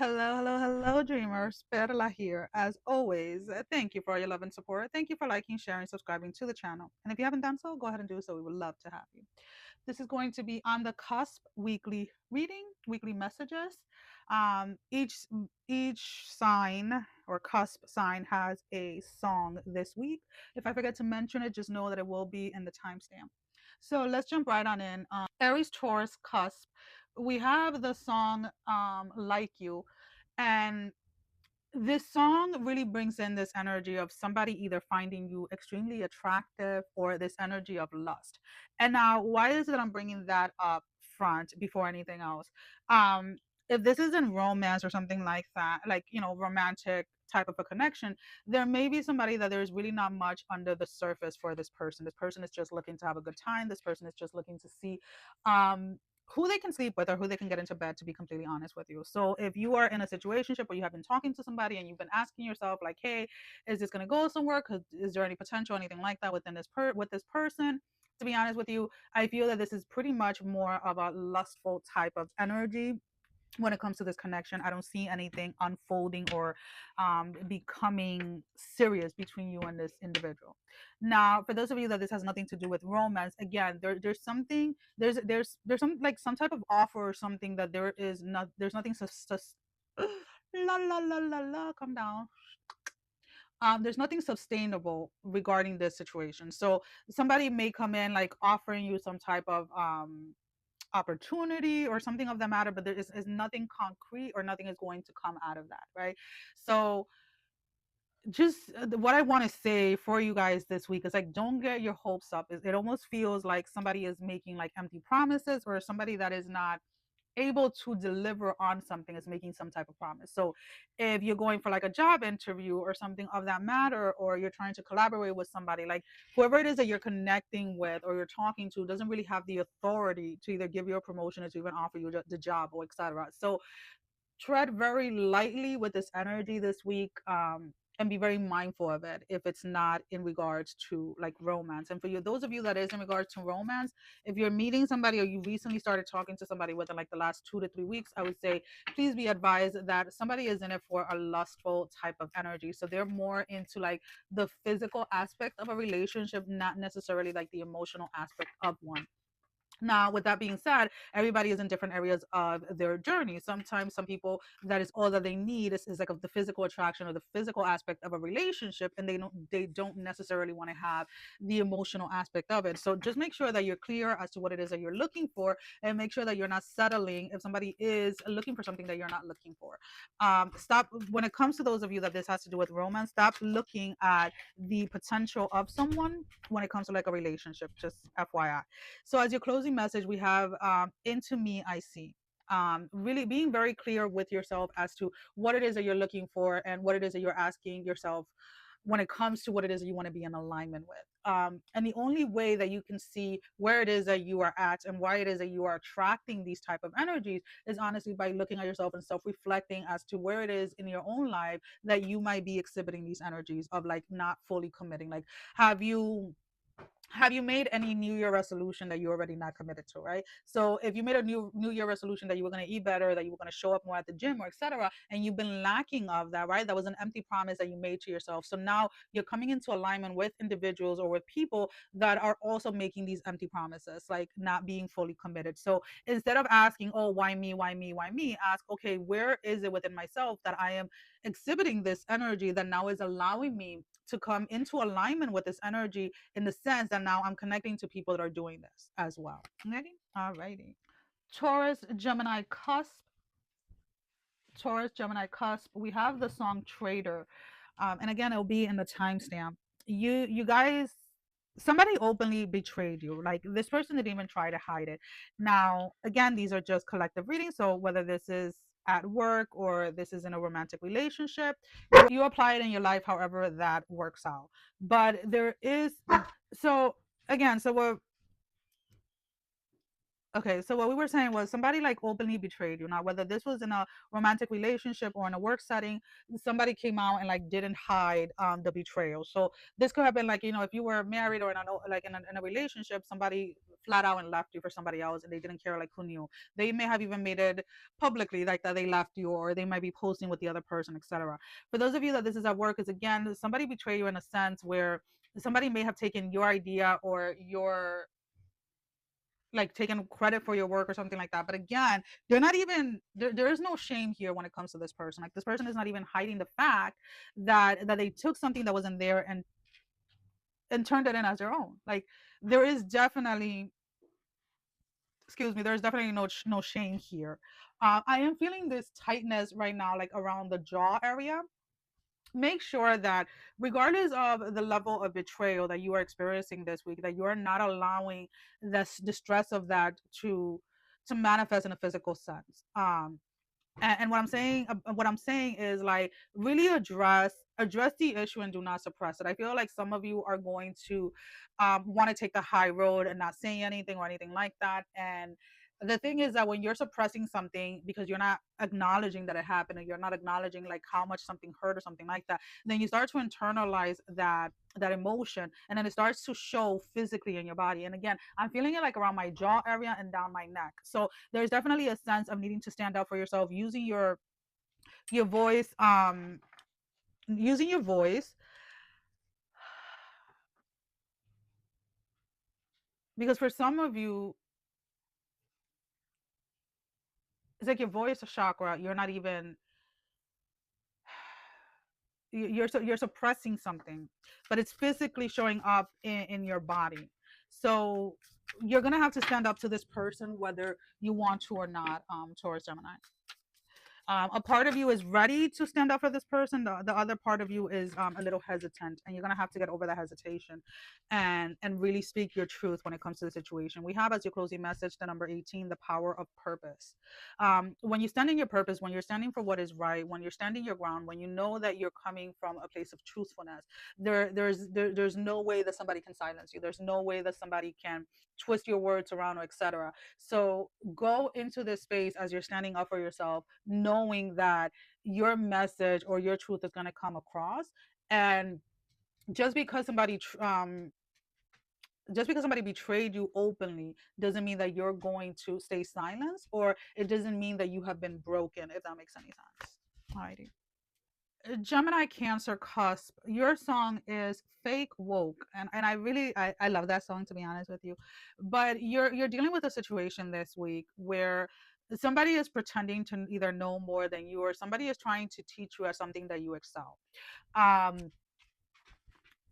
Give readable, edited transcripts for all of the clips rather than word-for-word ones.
Hello, hello, hello, dreamers. Perla here. As always, thank you for your love and support. Thank you for liking, sharing, subscribing to the channel. And if you haven't done so, go ahead and do so. We would love to have you. This is going to be on the CUSP weekly reading, weekly messages. Each sign or CUSP sign has a song this week. If I forget to mention it, just know that it will be in the timestamp. So let's jump right on in. Aries, Taurus, CUSP. We have the song "Like You," and this song really brings in this energy of somebody either finding you extremely attractive or this energy of lust. And now, why is it I'm bringing that up front before anything else? Um, if this isn't romance or something like that, like, romantic type of a connection, there may be somebody that there's really not much under the surface for this person. This person is just looking to have a good time. This person is just looking to see um, who they can sleep with or who they can get into bed, to be completely honest with you. So if you are in a situation where you have been talking to somebody and you've been asking yourself like, hey, is this going to go somewhere, is there any potential, anything like that within with this person, to be honest with you, I feel that this is pretty much more of a lustful type of energy. When it comes to this connection, I don't see anything unfolding or becoming serious between you and this individual. Now, for those of you that this has nothing to do with romance, again, there's something, there's some, like, some type of offer or something that there's nothing la la la la la, calm down. There's nothing sustainable regarding this situation. So somebody may come in like offering you some type of opportunity or something of that matter, but is nothing concrete or nothing is going to come out of that, right? So just what I want to say for you guys this week is like, don't get your hopes up. It almost feels like somebody is making like empty promises, or somebody that is not able to deliver on something is making some type of promise. So if you're going for like a job interview or something of that matter, or you're trying to collaborate with somebody, like whoever it is that you're connecting with or you're talking to doesn't really have the authority to either give you a promotion or to even offer you the job or etc. So tread very lightly with this energy this week, and be very mindful of it if it's not in regards to like romance. And for you, those of you that is in regards to romance, if you're meeting somebody or you recently started talking to somebody within like the last 2 to 3 weeks, I would say please be advised that somebody is in it for a lustful type of energy. So they're more into like the physical aspect of a relationship, not necessarily like the emotional aspect of one. Now, with that being said, everybody is in different areas of their journey. Sometimes some people, that is all that they need is like of the physical attraction or the physical aspect of a relationship, and they don't necessarily want to have the emotional aspect of it. So just make sure that you're clear as to what it is that you're looking for, and make sure that you're not settling if somebody is looking for something that you're not looking for. Stop when it comes to those of you that this has to do with romance. Stop looking at the potential of someone when it comes to like a relationship. Just FYI. So, as your closing message, we have into me, I see. Really being very clear with yourself as to what it is that you're looking for and what it is that you're asking yourself when it comes to what it is that you want to be in alignment with. And the only way that you can see where it is that you are at and why it is that you are attracting these type of energies is honestly by looking at yourself and self-reflecting as to where it is in your own life that you might be exhibiting these energies of like not fully committing. Like, have you made any new year resolution that you're already not committed to, right? So if you made a new year resolution that you were going to eat better, that you were going to show up more at the gym or etc., and you've been lacking of that, right? That was an empty promise that you made to yourself. So now you're coming into alignment with individuals or with people that are also making these empty promises, like not being fully committed. So instead of asking, oh, why me, why me, why me, ask, okay, where is it within myself that I am exhibiting this energy that now is allowing me to come into alignment with this energy, in the sense that now I'm connecting to people that are doing this as well. Ready? Alrighty. Taurus, Gemini, cusp. Taurus, Gemini, cusp. We have the song Traitor. And again, it'll be in the timestamp. You guys, somebody openly betrayed you. Like, this person didn't even try to hide it. Now, again, these are just collective readings. So whether this is at work or this is in a romantic relationship, you apply it in your life however that works out. But there is, so again, so we're Okay, so what we were saying was somebody like openly betrayed you. Now, whether this was in a romantic relationship or in a work setting, somebody came out and like didn't hide the betrayal. So this could have been like, if you were married or in like in a relationship, somebody flat out and left you for somebody else and they didn't care like who knew. They may have even made it publicly like that they left you, or they might be posting with the other person, etc. For those of you that this is at work, is again somebody betrayed you in a sense where somebody may have taken your idea or your like taking credit for your work or something like that. But again, they're not even there is no shame here when it comes to this person. Like this person is not even hiding the fact that they took something that wasn't there and turned it in as their own. Like there is definitely, excuse me, there's definitely no shame here. I am feeling this tightness right now, like around the jaw area. Make sure that regardless of the level of betrayal that you are experiencing this week, that you are not allowing the stress of that to manifest in a physical sense. And what I'm saying is like really address the issue and do not suppress it. I feel like some of you are going to want to take the high road and not saying anything or anything like that. And the thing is that when you're suppressing something because you're not acknowledging that it happened, or you're not acknowledging like how much something hurt or something like that, then you start to internalize that emotion, and then it starts to show physically in your body. And again, I'm feeling it like around my jaw area and down my neck. So there's definitely a sense of needing to stand up for yourself, using your voice, using your voice, because for some of you, it's like your voice chakra, you're not even you're suppressing something, but it's physically showing up in your body. So you're gonna have to stand up to this person whether you want to or not, Taurus, Gemini. A part of you is ready to stand up for this person. The other part of you is a little hesitant, and you're gonna have to get over that hesitation and really speak your truth when it comes to the situation. We have as your closing message the number 18, the power of purpose. When you stand in your purpose, when you're standing for what is right, when you're standing your ground, when you know that you're coming from a place of truthfulness, there's no way that somebody can silence you. There's no way that somebody can twist your words around or etc. So go into this space as you're standing up for yourself, knowing that your message or your truth is going to come across. And just because somebody just because somebody betrayed you openly doesn't mean that you're going to stay silent, or it doesn't mean that you have been broken, if that makes any sense. Alrighty. Gemini, Cancer, Cusp, your song is Fake Woke, and I really I love that song, to be honest with you. But you're dealing with a situation this week where somebody is pretending to either know more than you, or somebody is trying to teach you as something that you excel. um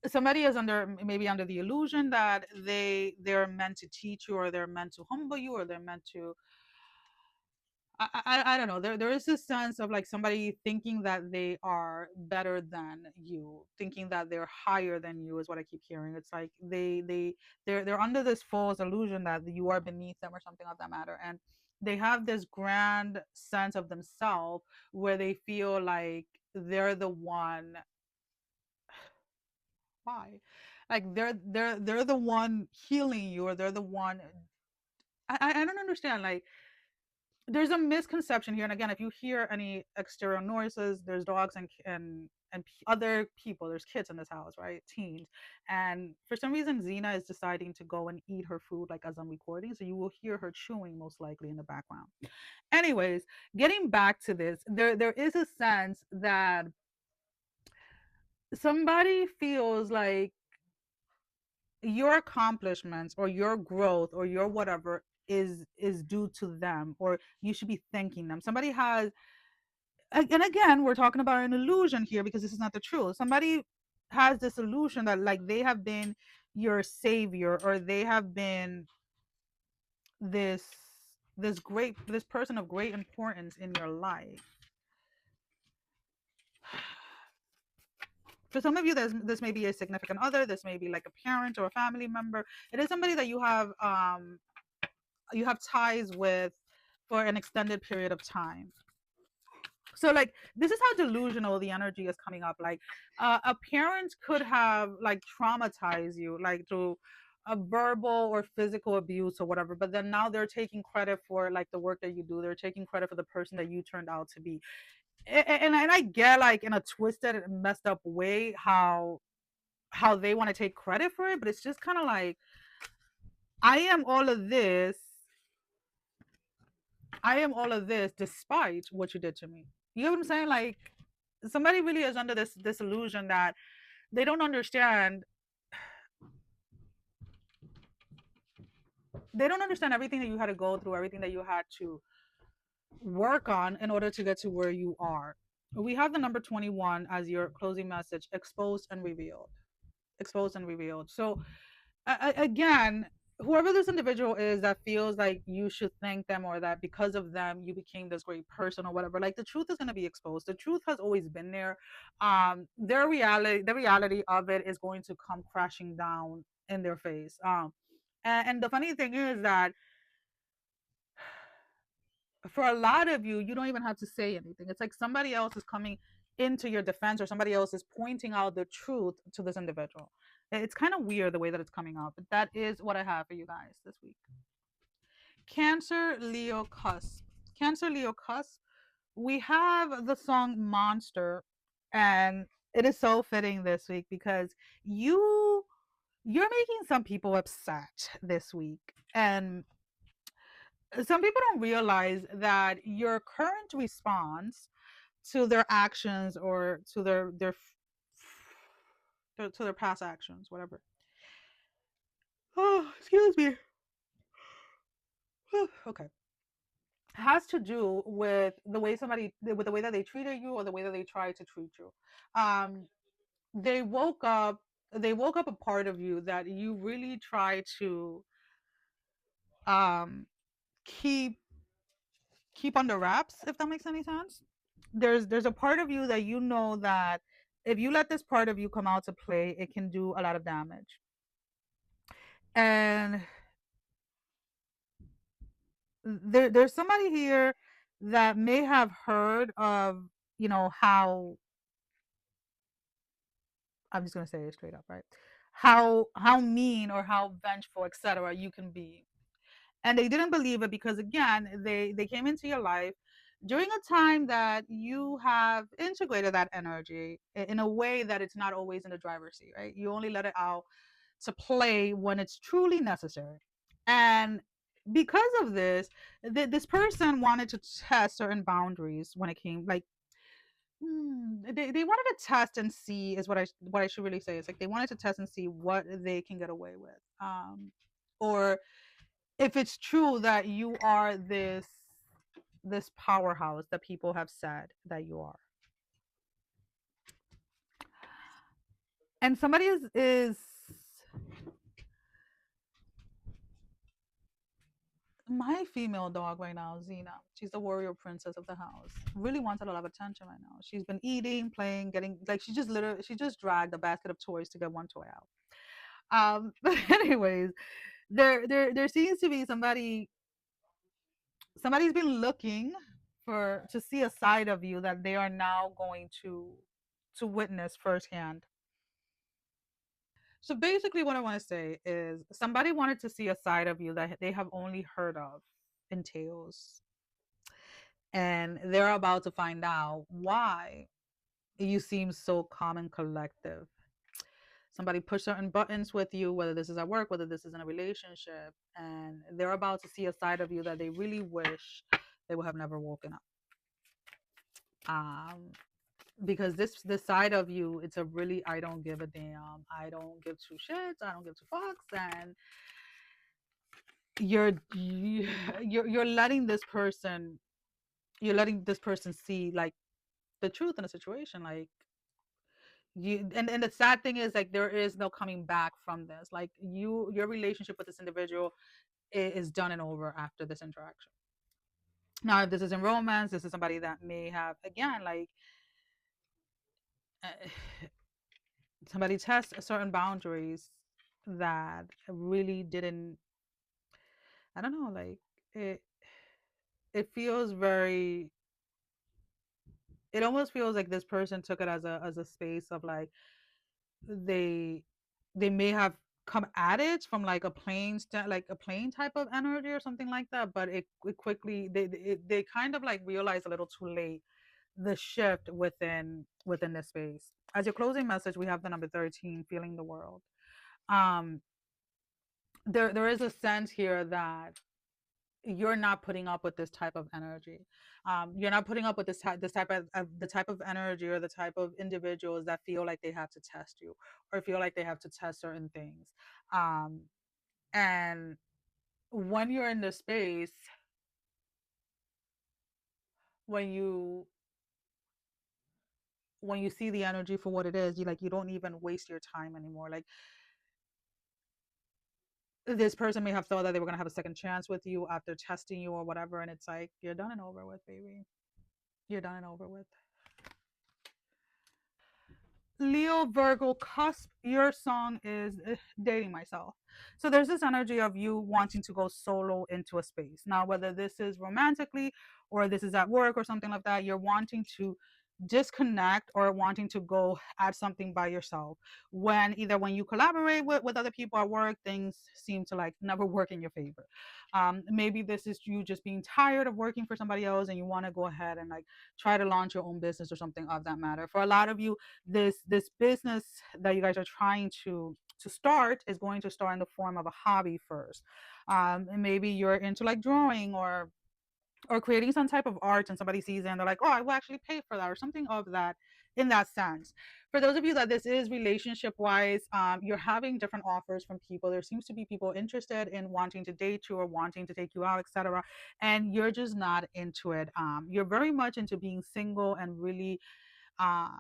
Somebody is maybe under the illusion that they're meant to teach you, or they're meant to humble you, or they're meant to, I don't know. There is this sense of like somebody thinking that they are better than you, thinking that they're higher than you is what I keep hearing. It's like they're under this false illusion that you are beneath them or something of that matter, and they have this grand sense of themselves where they feel like they're the one. Why? Like they're the one healing you, or they're the one. I don't understand. Like there's a misconception here, and again, if you hear any exterior noises, there's dogs and other people, there's kids in this house, right, teens. And for some reason Xena is deciding to go and eat her food like as I'm recording, so you will hear her chewing most likely in the background. Anyways, getting back to this, there is a sense that somebody feels like your accomplishments or your growth or your whatever is due to them, or you should be thanking them. Somebody has, and again, we're talking about an illusion here because this is not the truth. Somebody has this illusion that like they have been your savior, or they have been this this person of great importance in your life. For some of you, this may be a significant other, this may be like a parent or a family member. It is somebody that you have ties with for an extended period of time. So like this is how delusional the energy is coming up. Like a parent could have like traumatized you, like through a verbal or physical abuse or whatever, but then now they're taking credit for like the work that you do. They're taking credit for the person that you turned out to be. And I get like in a twisted and messed up way how they want to take credit for it, but it's just kind of like I am all of this. I am all of this despite what you did to me. You know what I'm saying? Like somebody really is under this illusion that they don't understand. They don't understand everything that you had to go through, everything that you had to work on in order to get to where you are. We have the number 21 as your closing message: exposed and revealed. Exposed and revealed. So again, whoever this individual is that feels like you should thank them or that because of them you became this great person or whatever, like the truth is going to be exposed. The truth has always been there. The reality of it is going to come crashing down in their face. And the funny thing is that for a lot of you, you don't even have to say anything. It's like somebody else is coming into your defense or somebody else is pointing out the truth to this individual. It's kind of weird the way that it's coming out, but that is what I have for you guys this week. Cancer, Leo, Cusp. Cancer, Leo, Cusp. We have the song Monster, and it is so fitting this week because you're making some people upset this week. And some people don't realize that your current response to their actions or to to their past actions, whatever. Oh, excuse me. Okay. Has to do with the way that they treated you or the way that they tried to treat you. Um, they woke up. They woke up a part of you that you really try to um keep under wraps, if that makes any sense. There's a part of you that you know that if you let this part of you come out to play, it can do a lot of damage. And there's somebody here that may have heard of, how, I'm just gonna say it straight up, right? How mean or how vengeful, etc. you can be. And they didn't believe it because again, they came into your life during a time that you have integrated that energy in a way that it's not always in the driver's seat, right? You only let it out to play when it's truly necessary. And because of this, this person wanted to test certain boundaries when it came, like, they wanted to test and see, is what I should really say. It's like they wanted to test and see what they can get away with, or if it's true that you are this powerhouse that people have said that you are. And somebody is my female dog right now, Xena. She's the warrior princess of the house. Really wants a lot of attention right now. She's been eating, playing, getting, like, she just dragged a basket of toys to get one toy out. But anyways, there seems to be somebody's been looking for to see a side of you that they are now going to witness firsthand. So basically what I want to say is somebody wanted to see a side of you that they have only heard of in tales, and they're about to find out why you seem so calm and collective. Somebody pushed certain buttons with you, whether this is at work, whether this is in a relationship, and they're about to see a side of you that they really wish they would have never woken up. Because this side of you, it's a really, I don't give a damn, I don't give two shits, I don't give two fucks, and you're letting this person, see like the truth in a situation, like you, and the sad thing is, like, there is no coming back from this. Like, your relationship with this individual is done and over after this interaction. Now if this is in romance, this is somebody that may have, again, like, uh, somebody test certain boundaries that really didn't, I don't know, like, it it feels very, it almost feels like this person took it as a space of like they they may have come at it from like a like a plane type of energy or something like that, but it quickly they kind of like realize a little too late the shift within this space. As your closing message, we have the number 13, feeling the world. um there is a sense here that you're not putting up with this type of energy. You're not putting up with this type of the type of energy or the type of individuals that feel like they have to test you or feel like they have to test certain things. um and when you're in this space, when you when you see the energy for what it is, you like, you don't even waste your time anymore. Like, this person may have thought that they were going to have a second chance with you after testing you or whatever, and it's like, you're done and over with, baby. You're done and over with. Leo, Virgo, cusp, your song is dating myself. So there's this energy of you wanting to go solo into a space. Now, whether this is romantically or this is at work or something like that, you're wanting to disconnect or wanting to go at something by yourself. When either when you collaborate with other people at work, things seem to like never work in your favor. Maybe this is you just being tired of working for somebody else and you want to go ahead and like try to launch your own business or something of that matter. For a lot of you, this business that you guys are trying to start is going to start in the form of a hobby first. And maybe you're into like drawing or creating some type of art, and somebody sees it and they're like, oh, I will actually pay for that or something of that, in that sense. For those of you that this is relationship wise, you're having different offers from people. There seems to be people interested in wanting to date you or wanting to take you out, etc., and you're just not into it. You're very much into being single and really, uh,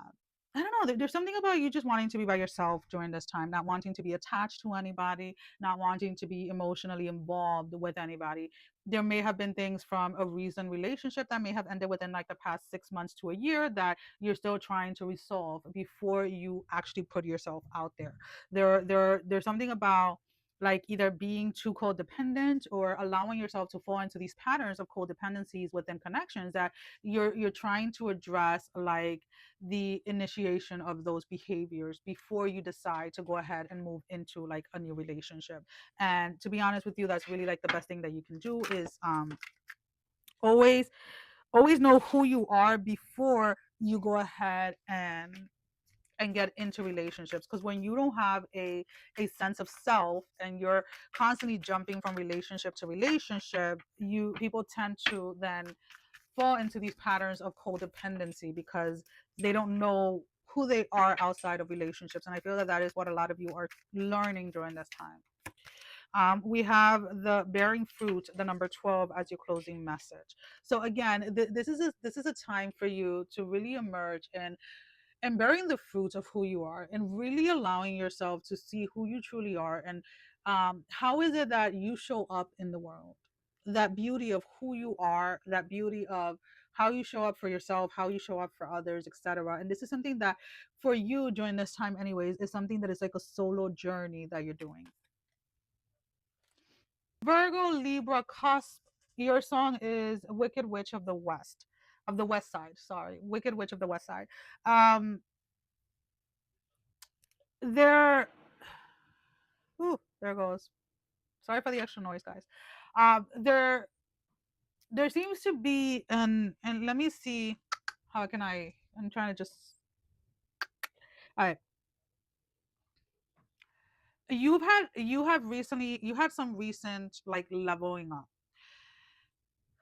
I don't know. There's something about you just wanting to be by yourself during this time, not wanting to be attached to anybody, not wanting to be emotionally involved with anybody. There may have been things from a recent relationship that may have ended within like the past 6 months to a year that you're still trying to resolve before you actually put yourself out there. There's something about like either being too codependent or allowing yourself to fall into these patterns of codependencies within connections that you're trying to address, like the initiation of those behaviors before you decide to go ahead and move into like a new relationship. And to be honest with you, that's really like the best thing that you can do is always always know who you are before you go ahead and get into relationships, because when you don't have a sense of self and you're constantly jumping from relationship to relationship, you people tend to then fall into these patterns of codependency because they don't know who they are outside of relationships. And I feel that that is what a lot of you are learning during this time. We have the bearing fruit, the number 12, as your closing message. So again, this is a time for you to really emerge and bearing the fruits of who you are and really allowing yourself to see who you truly are, and how is it that you show up in the world, that beauty of who you are, that beauty of how you show up for yourself, how you show up for others, etc. And this is something that for you during this time anyways is something that is like a solo journey that you're doing. Virgo, Libra, cusp, your song is Wicked Witch of the West, of the West Side, sorry, Wicked Witch of the West Side. um there Ooh, there goes. Sorry for the extra noise, guys. There seems to be and let me see how can I'm trying to just. All right, you had some recent like leveling up,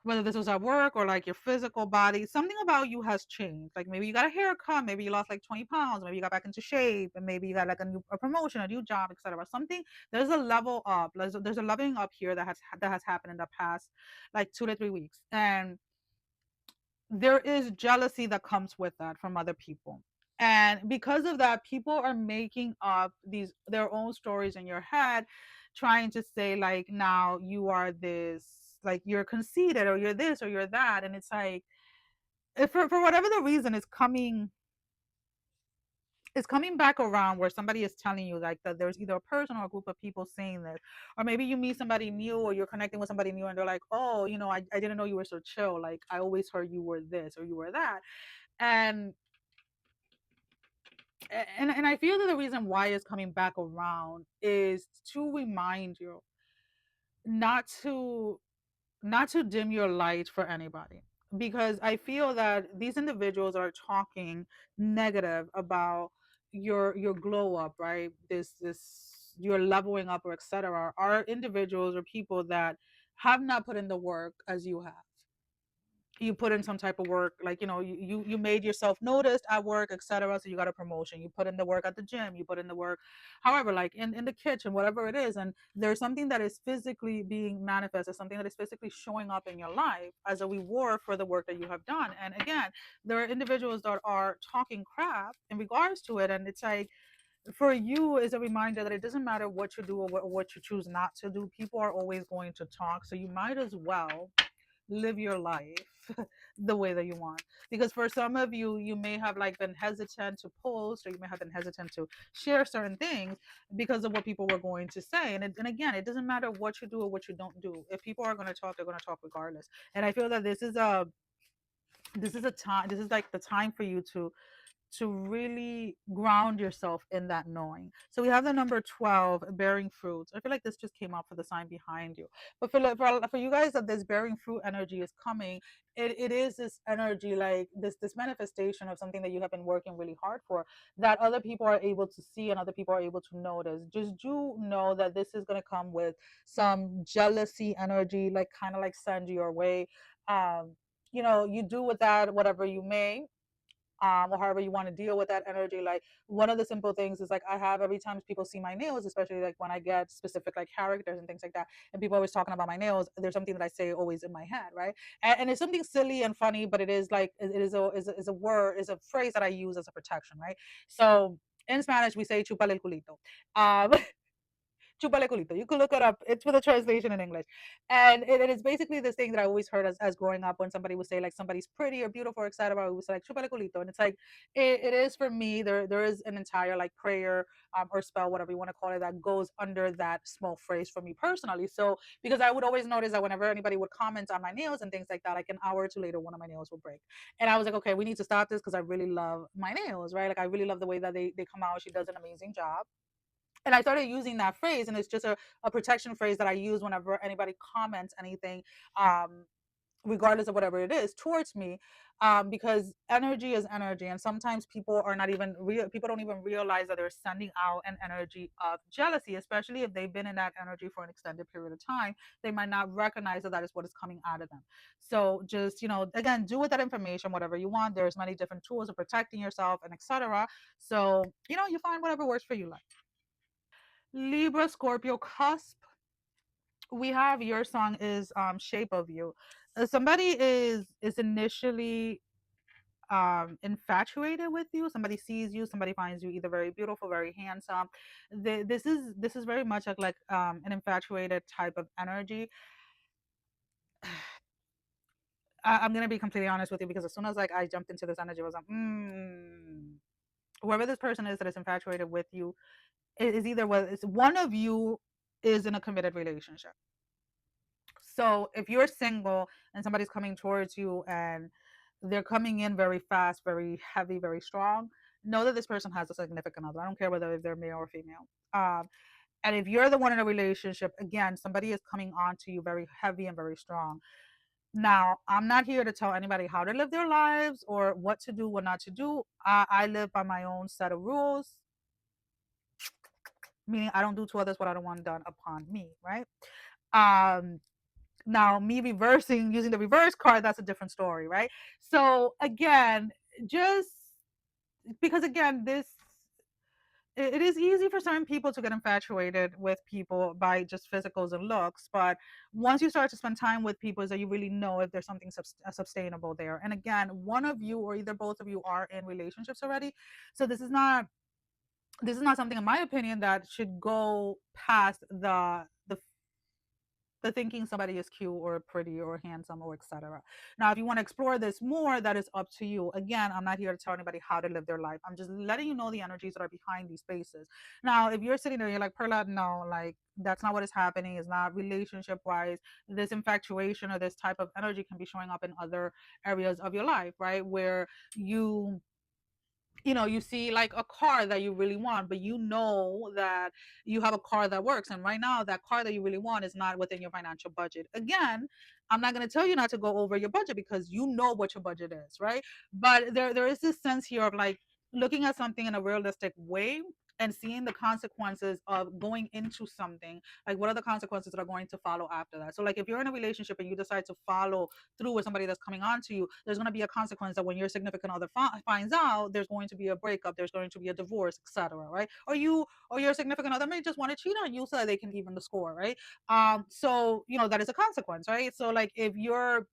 whether this was at work or like your physical body. Something about you has changed. Like maybe you got a haircut, maybe you lost like 20 pounds, maybe you got back into shape, and maybe you got like a promotion, a new job, etc. Something, there's a level up. There's a leveling up here that has happened in the past like 2 to 3 weeks, and there is jealousy that comes with that from other people. And because of that, people are making up these their own stories in your head, trying to say like, now you are this, like you're conceited or you're this or you're that. And it's like, if for whatever the reason is coming back around where somebody is telling you like that there's either a person or a group of people saying this, or maybe you meet somebody new or you're connecting with somebody new and they're like, oh, I didn't know you were so chill, like I always heard you were this or you were that. And And I feel that the reason why it's coming back around is to remind you not to not to dim your light for anybody, because I feel that these individuals are talking negative about your glow up, right? This your leveling up or etc. Are individuals or people that have not put in the work as you have. You put in some type of work, like, you made yourself noticed at work, etc., so you got a promotion. You put in the work at the gym, you put in the work, however, like in the kitchen, whatever it is, and there's something that is physically being manifested, something that is physically showing up in your life as a reward for the work that you have done. And again, there are individuals that are talking crap in regards to it, and it's like, for you is a reminder that it doesn't matter what you do or what you choose not to do, people are always going to talk, so you might as well live your life the way that you want. Because for some of you, you may have like been hesitant to post, or you may have been hesitant to share certain things because of what people were going to say. And again, it doesn't matter what you do or what you don't do. If people are going to talk, they're going to talk regardless. And I feel that this is a time, this is like the time for you to really ground yourself in that knowing. So we have the number 12, bearing fruits. I feel like this just came up for the sign behind you. But for you guys, that this bearing fruit energy is coming, it is this energy, like this manifestation of something that you have been working really hard for, that other people are able to see and other people are able to notice. Just do know that this is going to come with some jealousy energy, like kind of like send your way. You do with that whatever you may, or however you want to deal with that energy. Like, one of the simple things is like, I have, every time people see my nails, especially like when I get specific like characters and things like that, and people always talking about my nails, there's something that I say always in my head, right? And it's something silly and funny, but it is like, it is a word, is a phrase that I use as a protection, right? So in Spanish we say chupale el culito. Chupale culito. You can look it up. It's for the translation in English. And it is basically this thing that I always heard as growing up, when somebody would say like somebody's pretty or beautiful, etc. It was like chupale culito. And it's like, it is for me, there is an entire like prayer, or spell, whatever you want to call it, that goes under that small phrase for me personally. So because I would always notice that whenever anybody would comment on my nails and things like that, like an hour or two later, one of my nails would break. And I was like, okay, we need to stop this, because I really love my nails, right? Like, I really love the way that they come out. She does an amazing job. And I started using that phrase, and it's just a protection phrase that I use whenever anybody comments anything, um, regardless of whatever it is, towards me, because energy is energy, and sometimes people are not even real. People don't even realize that they're sending out an energy of jealousy, especially if they've been in that energy for an extended period of time. They might not recognize that that is what is coming out of them. So just, again, do with that information whatever you want. There's many different tools of protecting yourself and etc. So you find whatever works for you. Like Libra, Scorpio, cusp. We have your song is shape of you. Somebody is initially infatuated with you. Somebody sees you, somebody finds you either very beautiful, very handsome. This is very much like an infatuated type of energy. I'm gonna be completely honest with you, because as soon as like I jumped into this energy, I was like, whoever this person is that is infatuated with you is either, well, it's one of you is in a committed relationship. So if you're single and somebody's coming towards you and they're coming in very fast, very heavy, very strong, know that this person has a significant other. I don't care whether they're male or female. And if you're the one in a relationship, again, somebody is coming on to you very heavy and very strong. Now, I'm not here to tell anybody how to live their lives or what to do, what not to do. I live by my own set of rules, meaning I don't do to others what I don't want done upon me, right? Um, Now, me reversing using the reverse card, that's a different story, right? So again, just because again, it is easy for certain people to get infatuated with people by just physicals and looks, but once you start to spend time with people, is that you really know if there's something sustainable there. And again, one of you or either both of you are in relationships already, so this is not something, in my opinion, that should go past the thinking somebody is cute or pretty or handsome or etc. Now, if you want to explore this more, that is up to you. Again, I'm not here to tell anybody how to live their life. I'm just letting you know the energies that are behind these spaces. Now, if you're sitting there, you're like, Perla, no, like that's not what is happening. It's not relationship wise. This infatuation or this type of energy can be showing up in other areas of your life, right? Where you you see like a car that you really want, but you know that you have a car that works, and right now that car that you really want is not within your financial budget. Again, I'm not going to tell you not to go over your budget because you know what your budget is, right? But there is this sense here of like looking at something in a realistic way and seeing the consequences of going into something. Like, what are the consequences that are going to follow after that? So like if you're in a relationship and you decide to follow through with somebody that's coming on to you, there's going to be a consequence that when your significant other finds out, there's going to be a breakup, there's going to be a divorce, etc., right? Or your significant other may just want to cheat on you so that they can even the score, right? So that is a consequence, right? So like if you're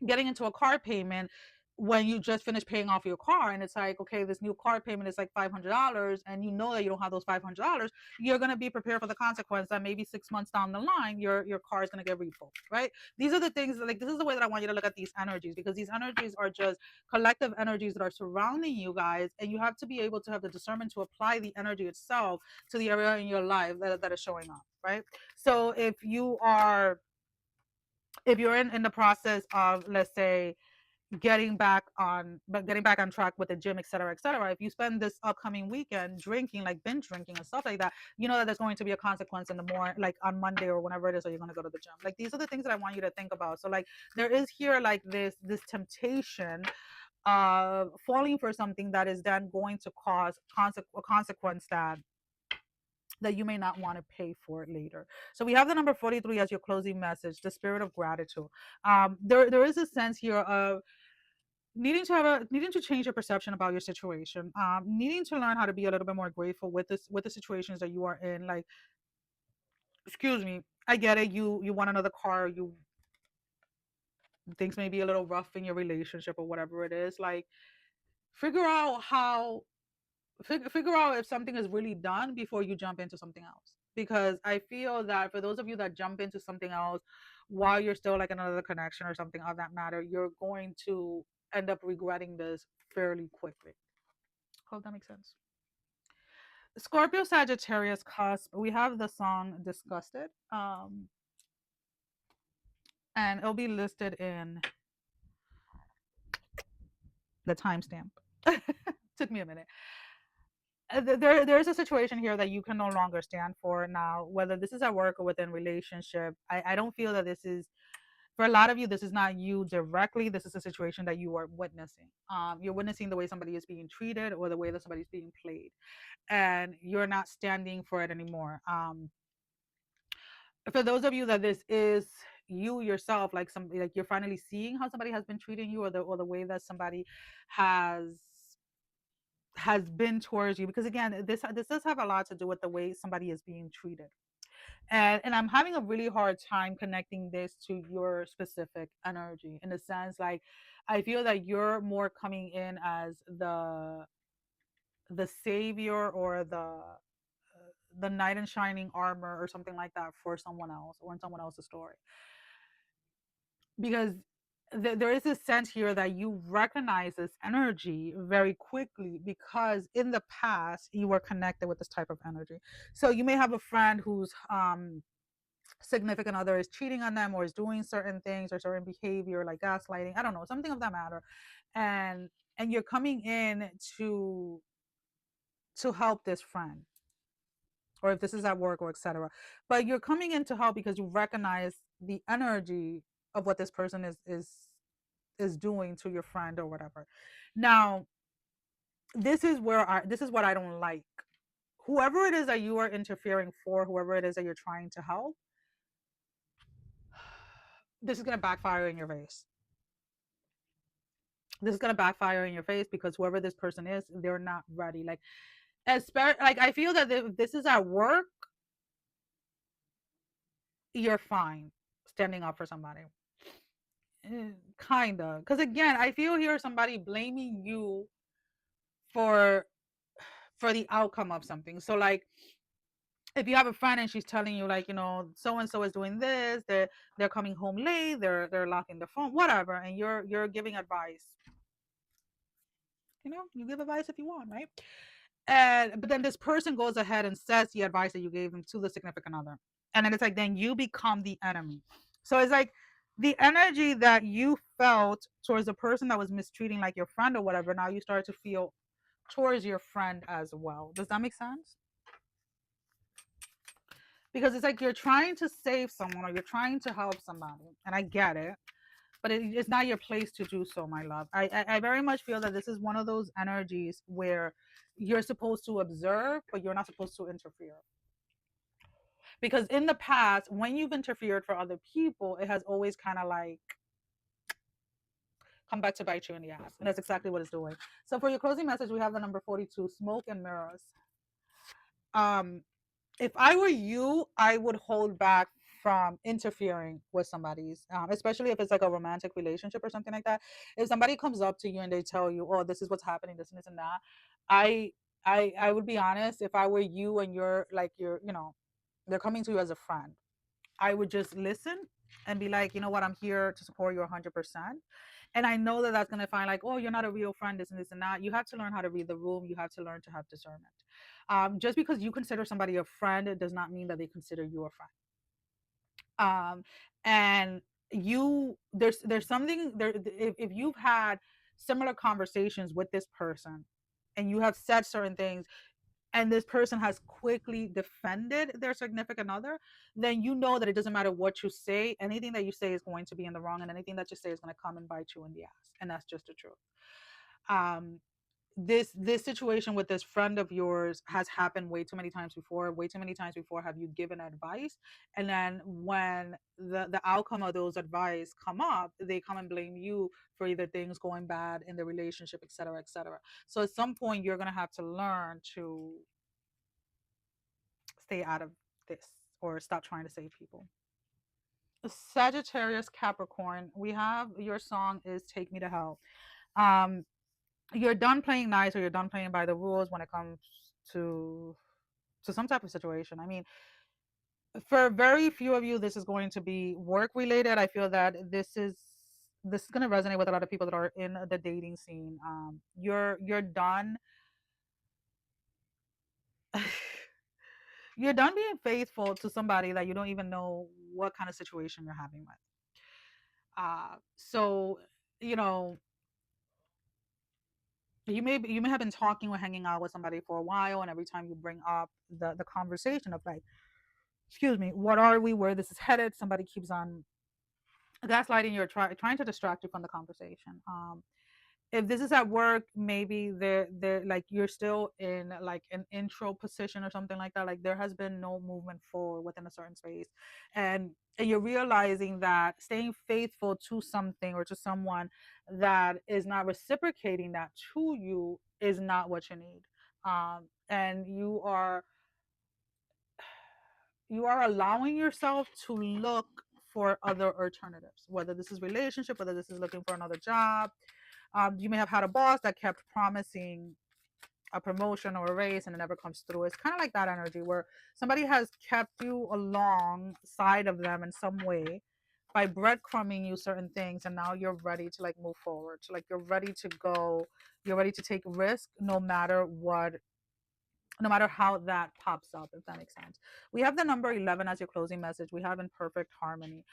getting into a car payment when you just finished paying off your car, and it's like, okay, this new car payment is like $500, and you know that you don't have those $500, you're going to be prepared for the consequence that maybe 6 months down the line your car is going to get repoed, right? These are the things that, like, this is the way that I want you to look at these energies, because these energies are just collective energies that are surrounding you guys, and you have to be able to have the discernment to apply the energy itself to the area in your life that is showing up, right? So if you're in the process of, let's say, getting back on track with the gym, etc., if you spend this upcoming weekend drinking, like binge drinking and stuff like that, you know that there's going to be a consequence in the more like on Monday or whenever it is that you're going to go to the gym. Like, these are the things that I want you to think about. So like there is here like this temptation of falling for something that is then going to cause a consequence that you may not want to pay for it later. So we have the number 43 as your closing message, the spirit of gratitude. There is a sense here of needing to change your perception about your situation, needing to learn how to be a little bit more grateful with the situations that you are in. Like, excuse me, I get it, you want another car, you things may be a little rough in your relationship or whatever it is. Like, figure out how figure out if something is really done before you jump into something else, because I feel that for those of you that jump into something else while you're still like another connection or something of that matter, you're going to end up regretting this fairly quickly. Hope that makes sense. Scorpio, Sagittarius, cusp, we have the song Disgusted, and it'll be listed in the timestamp. Took me a minute. There's a situation here that you can no longer stand for now, whether this is at work or within relationship. I don't feel that this is, for a lot of you, this is not you directly. This is a situation that you are witnessing. You're witnessing the way somebody is being treated or the way that somebody's being played, and you're not standing for it anymore. For those of you that this is you yourself, like somebody, like you're finally seeing how somebody has been treating you, or the way that somebody has been towards you, because again, this does have a lot to do with the way somebody is being treated. And I'm having a really hard time connecting this to your specific energy, in a sense, like I feel that you're more coming in as the savior, or the knight in shining armor or something like that for someone else, or in someone else's story, because there is a sense here that you recognize this energy very quickly, because in the past you were connected with this type of energy. So you may have a friend whose significant other is cheating on them, or is doing certain things or certain behavior like gaslighting, I don't know, something of that matter, and you're coming in to help this friend, or if this is at work or etc. But you're coming in to help because you recognize the energy of what this person is doing to your friend or whatever. Now, this is what I don't like. Whoever it is that you are interfering for, whoever it is that you're trying to help, this is going to backfire in your face. This is going to backfire in your face, because whoever this person is, they're not ready. Like, like I feel that if this is at work, you're fine standing up for somebody. Kinda, because again, I feel here somebody blaming you for the outcome of something. So like, if you have a friend and she's telling you, like, so and so is doing this, they're coming home late, they're locking the phone, whatever, and you're giving advice. You give advice if you want, right? And but then this person goes ahead and says the advice that you gave them to the significant other, and then it's like, then you become the enemy. So it's like the energy that you felt towards the person that was mistreating like your friend or whatever, now you start to feel towards your friend as well. Does that make sense? Because it's like you're trying to save someone or you're trying to help somebody, and I get it, but it's not your place to do so, my love. I very much feel that this is one of those energies where you're supposed to observe, but you're not supposed to interfere. Because in the past, when you've interfered for other people, it has always kind of like come back to bite you in the ass. And that's exactly what it's doing. So for your closing message, we have the number 42, smoke and mirrors. Um, if I were you, I would hold back from interfering with somebody's, especially if it's like a romantic relationship or something like that. If somebody comes up to you and they tell you, "Oh, this is what's happening, this and this and that," I, I would be honest. If I were you and you're like they're coming to you as a friend, I would just listen and be like, you know what, I'm here to support you 100%. And I know that that's going to find like, oh, you're not a real friend, this and this and that. You have to learn how to read the room. You have to learn to have discernment. Just because you consider somebody a friend, it does not mean that they consider you a friend. And there's something there. If you've had similar conversations with this person and you have said certain things and this person has quickly defended their significant other, then you know that it doesn't matter what you say. Anything that you say is going to be in the wrong, and anything that you say is going to come and bite you in the ass. And that's just the truth. Um, this situation with this friend of yours has happened way too many times before. Way too many times before have you given advice, and then when the outcome of those advice come up, they come and blame you for either things going bad in the relationship, etc., etc. So at some point, you're gonna have to learn to stay out of this or stop trying to save people. Sagittarius Capricorn, we have your song is Take Me to Hell. Um, you're done playing nice or you're done playing by the rules when it comes to some type of situation. I mean, for very few of you, this is going to be work related. I feel that this is going to resonate with a lot of people that are in the dating scene. You're done. You're done being faithful to somebody that you don't even know what kind of situation you're having with. So you know you may have been talking or hanging out with somebody for a while, and every time you bring up the conversation of like, excuse me, what are we, where this is headed, somebody keeps on gaslighting you or trying to distract you from the conversation. If this is at work, maybe they're like you're still in like an intro position or something like that. Like there has been no movement forward within a certain space, and you're realizing that staying faithful to something or to someone that is not reciprocating that to you is not what you need. And you are allowing yourself to look for other alternatives, whether this is relationship, whether this is looking for another job. You may have had a boss that kept promising a promotion or a raise and it never comes through. It's kind of like that energy where somebody has kept you alongside of them in some way by breadcrumbing you certain things, and now you're ready to like move forward. So like you're ready to go, you're ready to take risk no matter what, no matter how that pops up, if that makes sense. We have the number 11 as your closing message. We have in perfect harmony.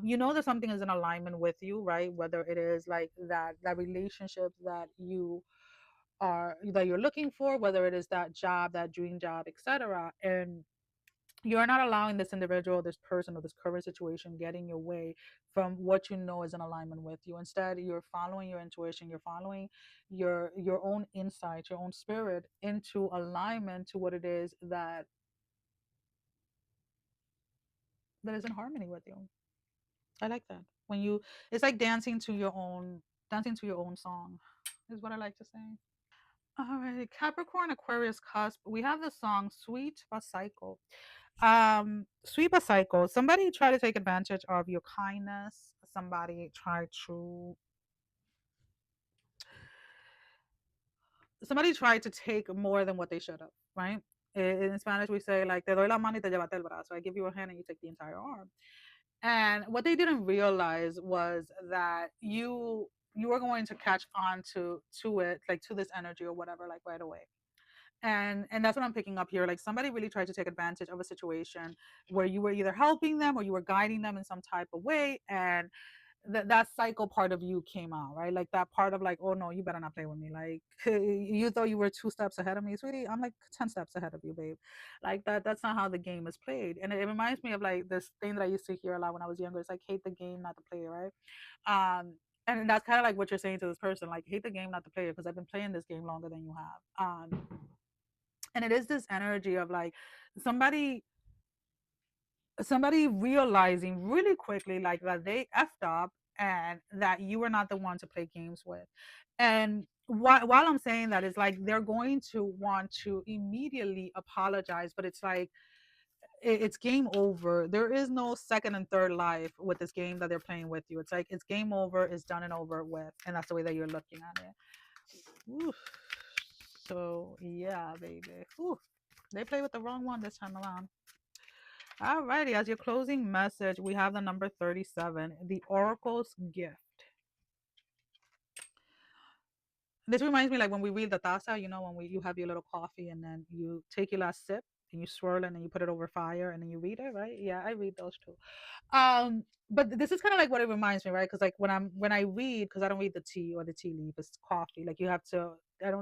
You know that something is in alignment with you, right? Whether it is like that relationship that you're looking for, whether it is that job, that dream job, etc. And you're not allowing this individual, this person, or this current situation getting your way from what you know is in alignment with you. Instead, you're following your intuition, you're following your own insight, your own spirit into alignment to what it is that is in harmony with you. I like that. When you it's like dancing to your own song is what I like to say. All right, Capricorn Aquarius cusp. We have the song Sweet but Psycho. Sweet but Psycho. Somebody try to take advantage of your kindness. Somebody tried to take more than what they should have, right? In Spanish, we say like te doy la mano y te llevaste el brazo. I give you a hand and you take the entire arm. And what they didn't realize was that you were going to catch on to it, like to this energy or whatever, like right away. And that's what I'm picking up here. Like somebody really tried to take advantage of a situation where you were either helping them or you were guiding them in some type of way, and that psycho part of you came out, right? Like that part of like, oh no, you better not play with me. Like you thought you were 2 steps ahead of me, sweetie. I'm like 10 steps ahead of you, babe. Like that's not how the game is played. And it reminds me of like this thing that I used to hear a lot when I was younger. It's like hate the game, not the player, right? Um, and that's kind of like what you're saying to this person, like hate the game, not the player, because I've been playing this game longer than you have. And it is this energy of like somebody somebody realizing really quickly like that they effed up and that you were not the one to play games with. And while I'm saying that, it's like they're going to want to immediately apologize, but it's like it's game over. There is no second and third life with this game that they're playing with you. It's like it's game over, it's done and over with, and that's the way that you're looking at it. Oof. So yeah, baby. Oof. They play with the wrong one this time around. Alrighty, as your closing message, we have the number 37, the Oracle's Gift. This reminds me like when we read the taza, when you have your little coffee and then you take your last sip and you swirl it and then you put it over fire and then you read it, right? Yeah, I read those too. But this is kind of like what it reminds me, right? Because like when I read, because I don't read the tea or the tea leaf, it's coffee. Like you have to, I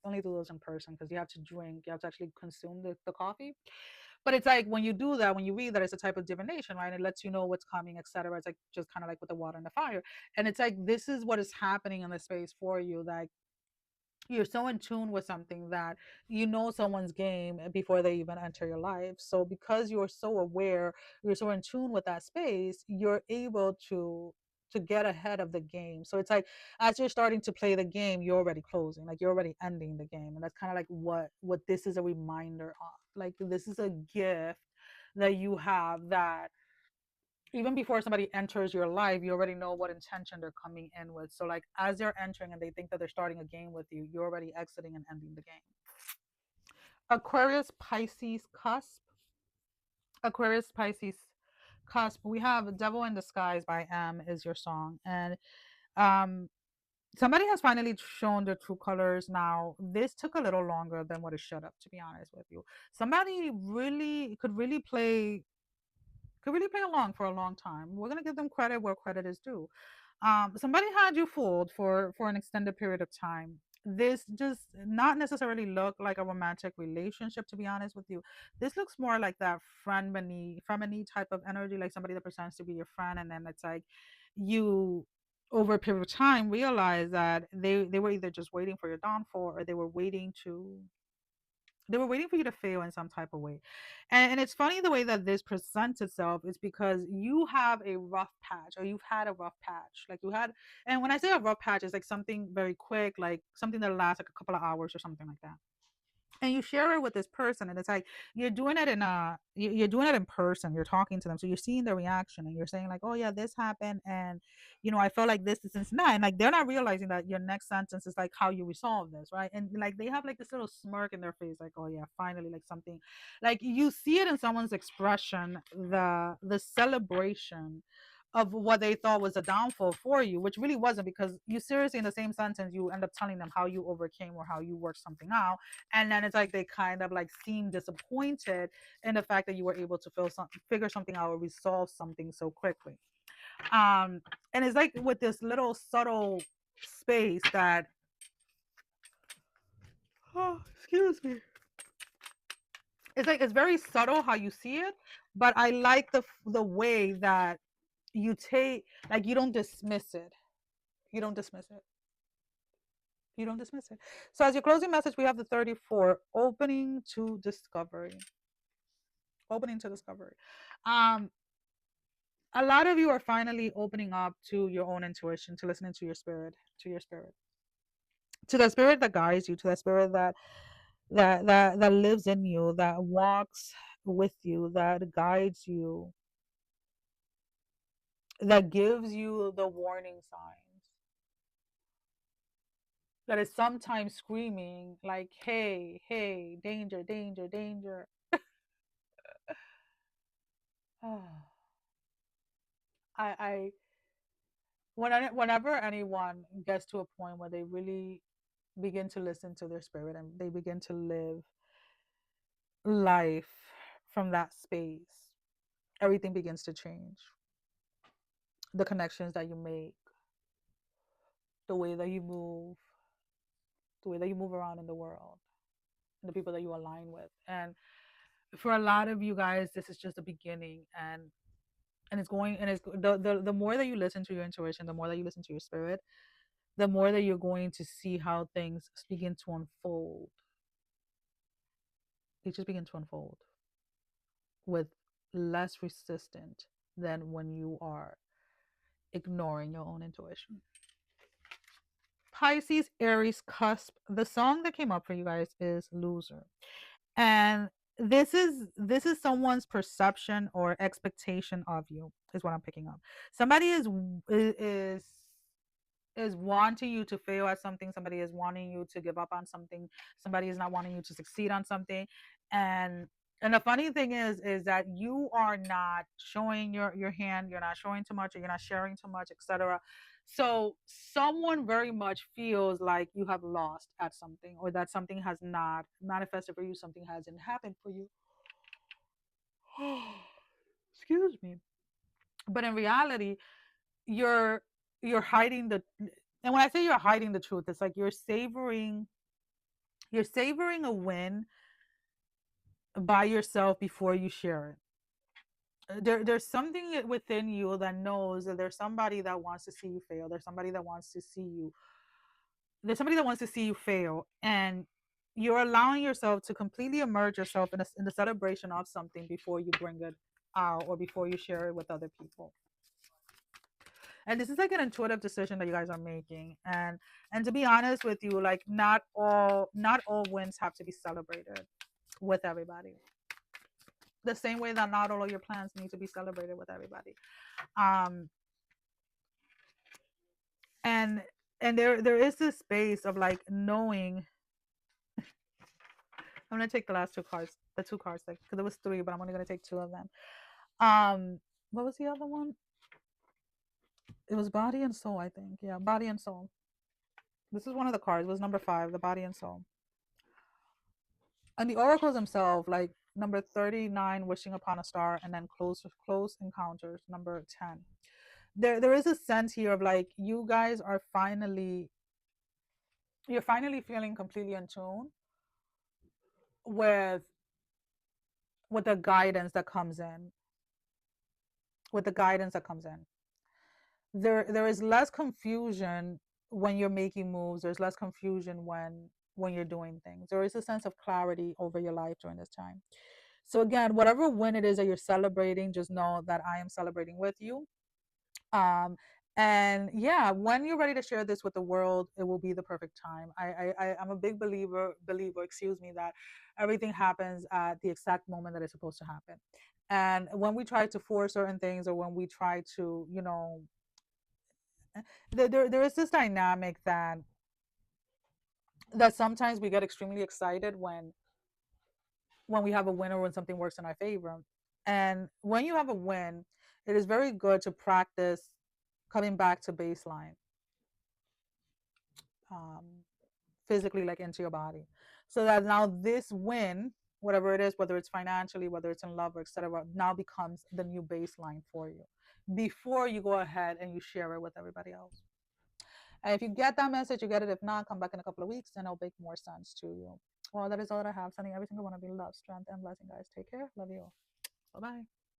only do those in person because you have to drink, you have to actually consume the coffee. But it's like when you do that, when you read that, it's a type of divination, right? It lets you know what's coming, etc. It's like just kind of like with the water and the fire. And it's like this is what is happening in the space for you. That you're so in tune with something that you know someone's game before they even enter your life. So because you're so aware, you're so in tune with that space, you're able to get ahead of the game. So it's like as you're starting to play the game, you're already closing, like you're already ending the game. And that's kind of like what this is a reminder of. Like this is a gift that you have, that even before somebody enters your life, you already know what intention they're coming in with. So like as they're entering and they think that they're starting a game with you, you're already exiting and ending the game. Aquarius, Pisces, Cusp. Aquarius, Pisces, Cusp. We have Devil in Disguise by M is your song. And um somebody has finally shown their true colors. Now this took a little longer than what it should have, to be honest with you. Somebody could really play along for a long time. We're gonna give them credit where credit is due. Somebody had you fooled for an extended period of time. This does not necessarily look like a romantic relationship, to be honest with you. This looks more like that friend type of energy, like somebody that pretends to be your friend, and then it's like you over a period of time realize that they were either just waiting for your downfall, or they were waiting for you to fail in some type of way. And it's funny the way that this presents itself is because you have a rough patch, or you've had a rough patch. Like you had, and when I say a rough patch, it's like something very quick, like something that lasts like a couple of hours or something like that, and you share it with this person, and it's like you're doing it in person, you're talking to them, so you're seeing the reaction and you're saying like, oh yeah, this happened, and I felt like this and that, and like they're not realizing that your next sentence is like how you resolve this, right? And like they have like this little smirk in their face, like, oh yeah, finally, like something, like you see it in someone's expression, the celebration of what they thought was a downfall for you, which really wasn't, because you seriously in the same sentence you end up telling them how you overcame or how you worked something out. And then it's like they kind of like seem disappointed in the fact that you were able to figure something out or resolve something so quickly. And it's like with this little subtle space that oh, excuse me, it's like it's very subtle how you see it, but I like the way that you take, like you don't dismiss it, you don't dismiss it you don't dismiss it. So as your closing message, we have the 34, opening to discovery. um a lot of you are finally opening up to your own intuition, to listening to your spirit, to the spirit that guides you, to the spirit that lives in you, that walks with you, that guides you, that gives you the warning signs, that is sometimes screaming like, hey, hey, danger, danger, danger. I whenever anyone gets to a point where they really begin to listen to their spirit and they begin to live life from that space, everything begins to change. the connections that you make, the way that you move, the way that you move around in the world, and the people that you align with. And for a lot of you guys, this is just the beginning, and it's going, and it's the more that you listen to your intuition, the more that you listen to your spirit, the more that you're going to see how things begin to unfold. They just begin to unfold with less resistant than when you are ignoring your own intuition. Pisces, Aries, cusp. The song that came up for you guys is Loser. And this is someone's perception or expectation of you is what I'm picking up. Somebody is wanting you to fail at something. Somebody is wanting you to give up on something. Somebody is not wanting you to succeed on something. And the funny thing is that you are not showing your hand. You're not showing too much, or you're not sharing too much, etc. So someone very much feels like you have lost at something, or that something has not manifested for you, something hasn't happened for you. Excuse me. But in reality, you're you're hiding the, and when I say you're hiding the truth, it's like you're savoring a win by yourself before you share it. There's something within you that knows that there's somebody that wants to see you fail. There's somebody that wants to see you fail, and you're allowing yourself to completely immerse yourself in the celebration of something before you bring it out, or before you share it with other people. And this is like an intuitive decision that you guys are making. And to be honest with you, like, not all wins have to be celebrated with everybody, the same way that not all of your plans need to be celebrated with everybody. um and there is this space of like knowing. I'm gonna take the last two cards, the two cards, like, because there was three, but I'm only gonna take two of them. What was the other one? It was body and soul, I think. Yeah, body and soul. This is one of the cards. It was number 5, the body and soul. And the oracles themselves, like number 39, wishing upon a star, and then close encounters, number 10. There is a sense here of like you guys are finally feeling completely in tune with the guidance that comes in. With the guidance that comes in. There is less confusion when you're making moves. There's less confusion when you're doing things. There is a sense of clarity over your life during this time. So again, whatever win it is that you're celebrating, just know that I am celebrating with you. um and yeah, when you're ready to share this with the world, it will be the perfect time. I'm a big believer, excuse me, that everything happens at the exact moment that it's supposed to happen. And when we try to force certain things, or when we try to, there is this dynamic that sometimes we get extremely excited when we have a win, or when something works in our favor. And when you have a win, it is very good to practice coming back to baseline, um, physically, like into your body, so that now this win, whatever it is, whether it's financially, whether it's in love, or etc., now becomes the new baseline for you before you go ahead and you share it with everybody else. And if you get that message, you get it. If not, come back in a couple of weeks and it'll make more sense to you. Well, that is all that I have. Sending every single one of you love, strength, and blessing, guys. Take care. Love you all. Bye bye.